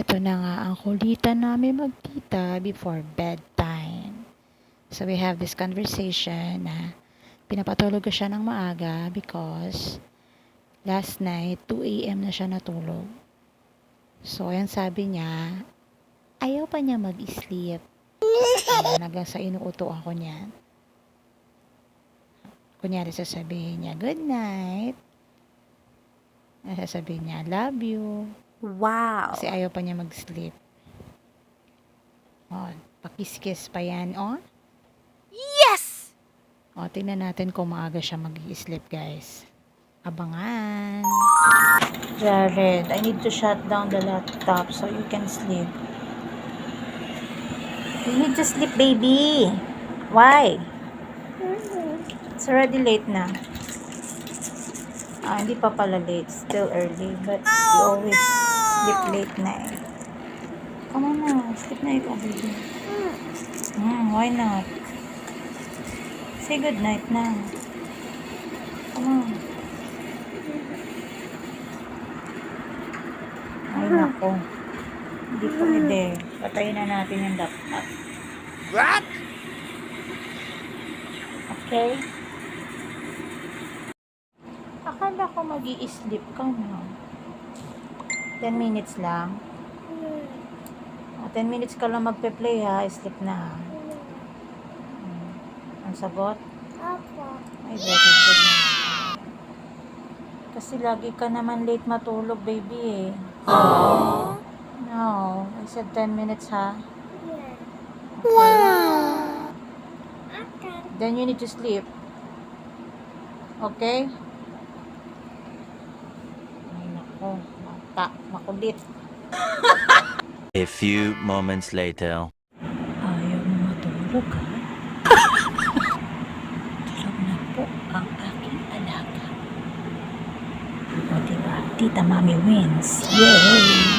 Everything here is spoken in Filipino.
Ito na nga ang kulitan namin magtita before bedtime. So we have this conversation na pinapatulog ko siya ng maaga because last night 2 a.m. na siya natulog. So ayan sabi niya, ayaw pa niya mag-sleep. Ayan, hanggang sa inuuto ako niyan. Kunyari sasabihin niya, good night. Sasabihin niya, love you. Wow. Kasi ayaw pa niya mag-sleep. Oh, pakis-kiss pa yan, oh. Yes! O, tingnan natin kung maaga siya mag-i-sleep, guys. Abangan. Jared, I need to shut down the laptop so you can sleep. You need to sleep, baby. Why? It's already late na. Hindi pa pala late. Still early. But you always sleep late na eh. Come on na. Sleep na ikaw, baby. Why not? Say good night na. Come on. Ay, nako. Hindi pwede. Patayin na natin yung laptop. What? Okay? Akala ko mag-i-sleep ka na. 10 minutes lang. 10 minutes ka lang magpe-play ha. Sleep na. Ang sagot? Opo. Ay, very good na. Kasi lagi ka naman late matulog, baby eh. No. I said 10 minutes ha. Yeah. Wow! Okay. Then you need to sleep. Okay? Ay, nako. Mata. Makulit. A few moments later. Ayaw mo matulog, ha? Tulog na po ang aking alaga. O, diba? Tita Mami wins. Yay!